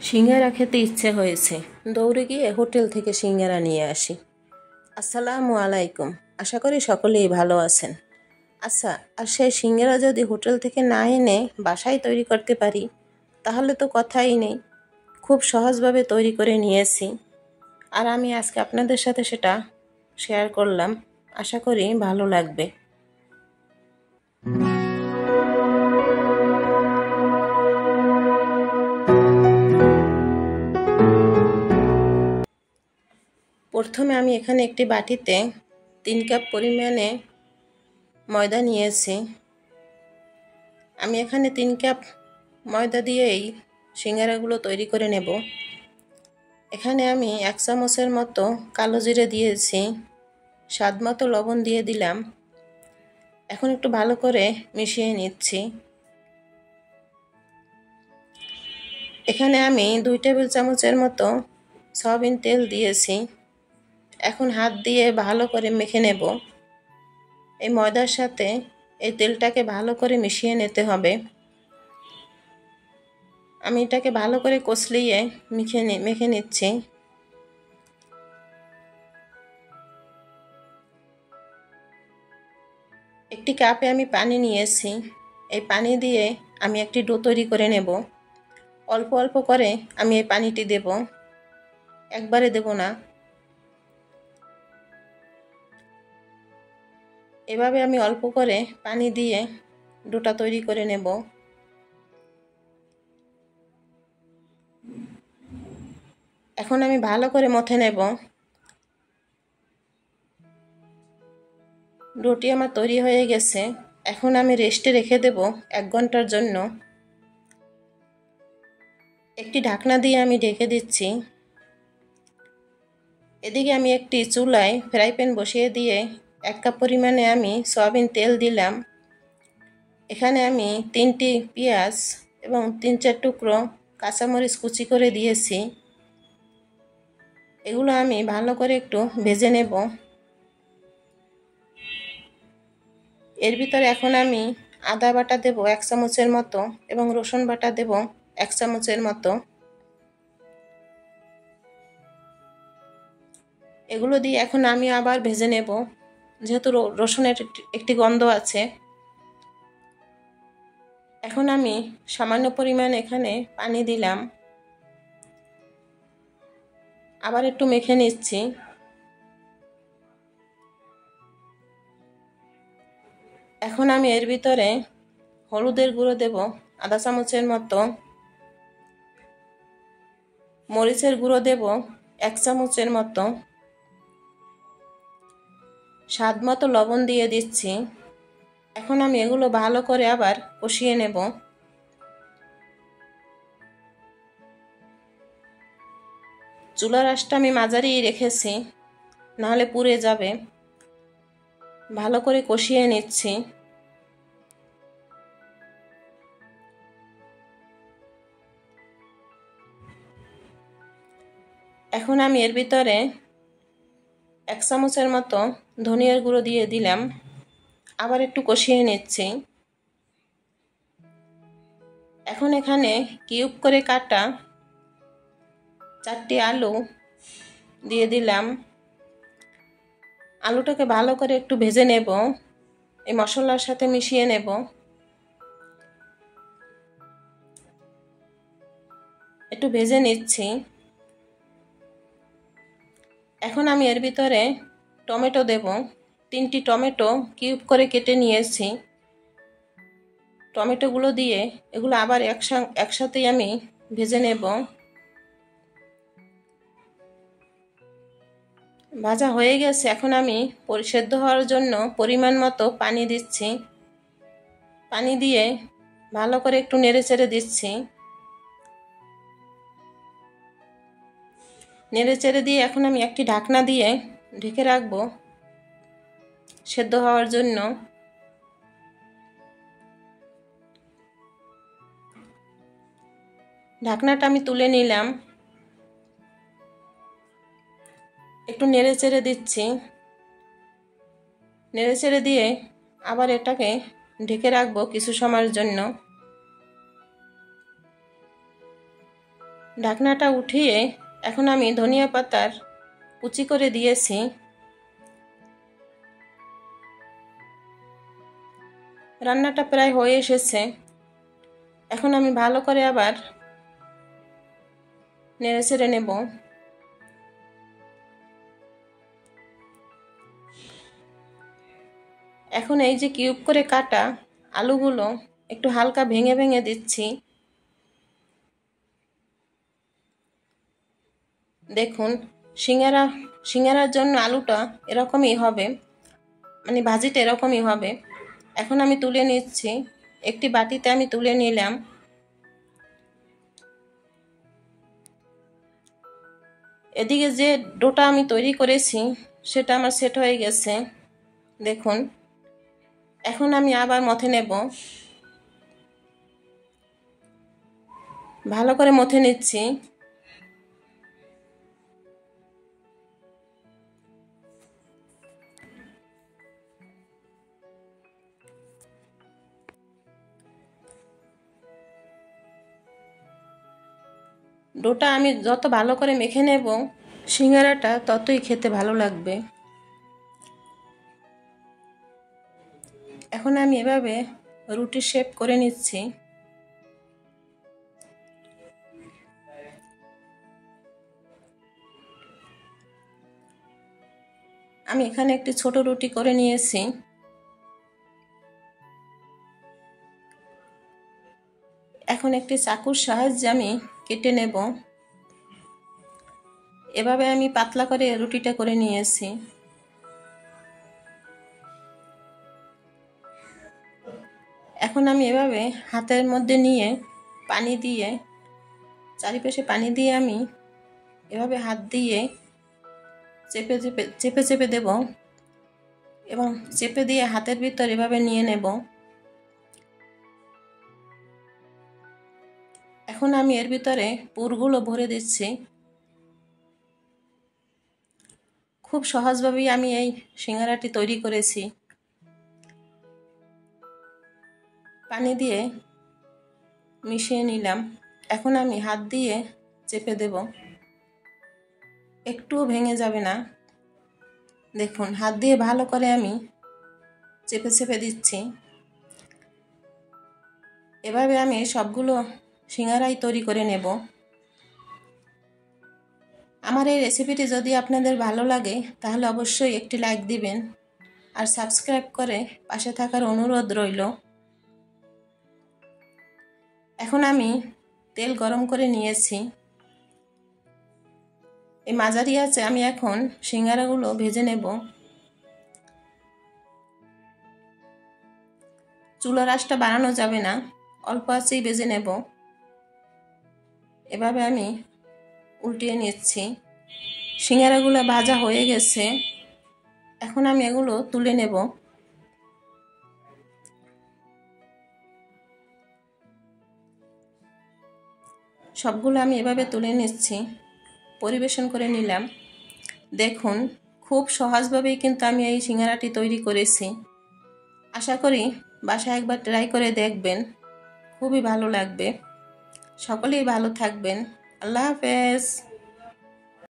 সিঙ্গারা খেতে ইচ্ছে হয়েছে, দৌড়ে গিয়ে হোটেল থেকে সিঙ্গারা নিয়ে আসি। আসসালামু আলাইকুম। আশা করি সকলেই ভালো আছেন। আচ্ছা, আর সেই সিঙ্গারা যদি হোটেল থেকে না এনে বাসায় তৈরি করতে পারি তাহলে তো কথাই নেই। খুব সহজভাবে তৈরি করে নিয়েছি, আর আমি আজকে আপনাদের সাথে সেটা শেয়ার করলাম। আশা করি ভালো লাগবে। প্রথমে আমি এখানে একটি বাটিতে 3 কাপ পরিমাণে ময়দা নিয়েছি। আমি এখানে 3 কাপ ময়দা দিয়েই সিঙ্গারাগুলো তৈরি করে নেব। এখানে আমি 1 চামচের মতো কালো জিরে দিয়েছি, স্বাদ মতো লবণ দিয়ে দিলাম। এখন একটু ভালো করে মিশিয়ে নিচ্ছি। এখানে আমি 2 টেবিল চামচের মতো সয়াবিন তেল দিয়েছি। এখন হাত দিয়ে ভালো করে মেখে নেব। এই ময়দার সাথে এই তেলটাকে ভালো করে মিশিয়ে নিতে হবে। আমি এটাকে ভালো করে কষলিয়ে মেখে নিচ্ছি। একটি কাপে আমি পানি নিয়েছি। এই পানি দিয়ে আমি একটি ডো তৈরি করে নেব। অল্প অল্প করে আমি এই পানিটি দেব, একবারে দেব না। এভাবে আমি অল্প করে পানি দিয়ে ডোটা তৈরি করে নেব। এখন আমি ভালো করে মথে নেব। ডোটি আমার তৈরি হয়ে গেছে। এখন আমি রেস্টে রেখে দেব 1 ঘন্টার জন্য। একটি ঢাকনা দিয়ে আমি ঢেকে দিচ্ছি। এদিকে আমি একটি চুলায় ফ্রাই প্যান বসিয়ে দিয়ে 1 কাপ পরিমাণে আমি সয়াবিন তেল দিলাম। এখানে আমি 3টি পেঁয়াজ এবং 3-4 টুকরো কাঁচামরিচ কুচি করে দিয়েছি। এগুলো আমি ভালো করে একটু ভেজে নেব। এর ভিতরে এখন আমি আদা বাটা দেব 1 চামচের মতো এবং রসুন বাটা দেব 1 চামচের মতো। এগুলো দিয়ে এখন আমি আবার ভেজে নেব, যেহেতু রসুনের একটি গন্ধ আছে। এখন আমি সামান্য পরিমাণ এখানে পানি দিলাম, আবার একটু মেখে নিচ্ছি। এখন আমি এর ভিতরে হলুদের গুঁড়ো দেব আধা চামচের মতো, মরিচের গুঁড়ো দেব 1 চামচের মতো, স্বাদ মতো লবণ দিয়ে দিচ্ছি। এখন আমি এগুলো ভালো করে আবার কষিয়ে নেব। চুলার আঁচটা আমি মাঝারিই রেখেছি, নাহলে পুড়ে যাবে। ভালো করে কষিয়ে নিচ্ছি। এখন আমি এর ভিতরে 1 চামচের মতো ধনিয়ার গুঁড়ো দিয়ে দিলাম, আবার একটু কষিয়ে নিচ্ছি। এখন এখানে কিউব করে কাটা 4টি আলু দিয়ে দিলাম। আলুটাকে ভালো করে একটু ভেজে নেব, এই মশলার সাথে মিশিয়ে নেব। একটু ভেজে নিচ্ছি। এখন আমি এর ভিতরে টমেটো দেব। 3টি টমেটো কিউব করে কেটে নিয়েছি। টমেটোগুলো দিয়ে এগুলো আবার একসাথেই আমি ভেজে নেব। ভাজা হয়ে গেছে। এখন আমি সেদ্ধ হওয়ার জন্য পরিমাণ মতো পানি দিচ্ছি। পানি দিয়ে ভালো করে একটু নেড়েচেড়ে দিচ্ছি। নেড়েচেড়ে দিয়ে এখন আমি একটি ঢাকনা দিয়ে ঢেকে রাখবো সেদ্ধ হওয়ার জন্য। ঢাকনাটা আমি তুলে নিলাম, একটু নেড়েচেড়ে দিচ্ছি। নেড়েচেড়ে দিয়ে আবার এটাকে ঢেকে রাখবো কিছু সময়ের জন্য। ঢাকনাটা উঠিয়ে এখন আমি ধনিয়া পাতার কুচি করে দিয়েছি। রান্নাটা প্রায় হয়ে এসেছে। এখন আমি ভালো করে আবার নেড়ে চেড়ে নেব। এখন এই যে কিউব করে কাটা আলুগুলো একটু হালকা ভেঙে ভেঙে দিচ্ছি। দেখুন, সিঙ্গারার জন্য আলুটা এরকমই হবে, মানে ভাজিটা এরকমই হবে। এখন আমি তুলে নিচ্ছি, একটি বাটিতে আমি তুলে নিলাম। এদিকে যে ডোটা আমি তৈরি করেছি সেটা আমার সেট হয়ে গেছে। দেখুন, এখন আমি আবার মথে নেব। ভালো করে মথে নিচ্ছি। ডোটা আমি যত ভালো করে মেখে নেব সিঙ্গারাটা ততই খেতে ভালো লাগবে। এখন আমি এভাবে রুটি শেপ করে নিচ্ছি। আমি এখানে একটি ছোট রুটি করে নিয়েছি। এখন একটি চাকুর সাহায্যে আমি কেটে নেব। এভাবে আমি পাতলা করে রুটিটা করে নিয়েছি। এখন আমি এভাবে হাতের মধ্যে নিয়ে পানি দিয়ে, চারিপাশে পানি দিয়ে আমি এভাবে হাত দিয়ে চেপে চেপে চেপে চেপে দেব এবং চেপে দিয়ে হাতের ভিতর এভাবে নিয়ে নেব। এখন আমি এর ভিতরে পুরগুলো ভরে দিচ্ছি। খুব সহজভাবেই আমি এই সিঙ্গারাটি তৈরি করেছি। পানি দিয়ে মিশিয়ে নিলাম। এখন আমি হাত দিয়ে চেপে দেব, একটুও ভেঙে যাবে না। দেখুন, হাত দিয়ে ভালো করে আমি চেপে চেপে দিচ্ছি। এভাবে আমি সবগুলো সিঙ্গারাই তৈরি করে নেব। আমার এই রেসিপিটি যদি আপনাদের ভালো লাগে তাহলে অবশ্যই একটি লাইক দিবেন আর সাবস্ক্রাইব করে পাশে থাকার অনুরোধ রইল। এখন আমি তেল গরম করে নিয়েছি। এই মাঝারি আঁচে আমি এখন সিঙ্গারাগুলো ভেজে নেব। চুলার আঁচটা বাড়ানো যাবে না, অল্প আঁচেই ভেজে নেব। এভাবে আমি উল্টিয়ে নিচ্ছি। সিঙ্গারাগুলো ভাজা হয়ে গেছে। এখন আমি এগুলো তুলে নেব। সবগুলো আমি এভাবে তুলে নিচ্ছি, পরিবেশন করে নিলাম। দেখুন, খুব সহজভাবেই কিন্তু আমি এই সিঙ্গারাটি তৈরি করেছি। আশা করি বাসায় একবার ট্রাই করে দেখবেন, খুবই ভালো লাগবে। সকলেই ভালো থাকবেন। আল্লাহ হাফেজ।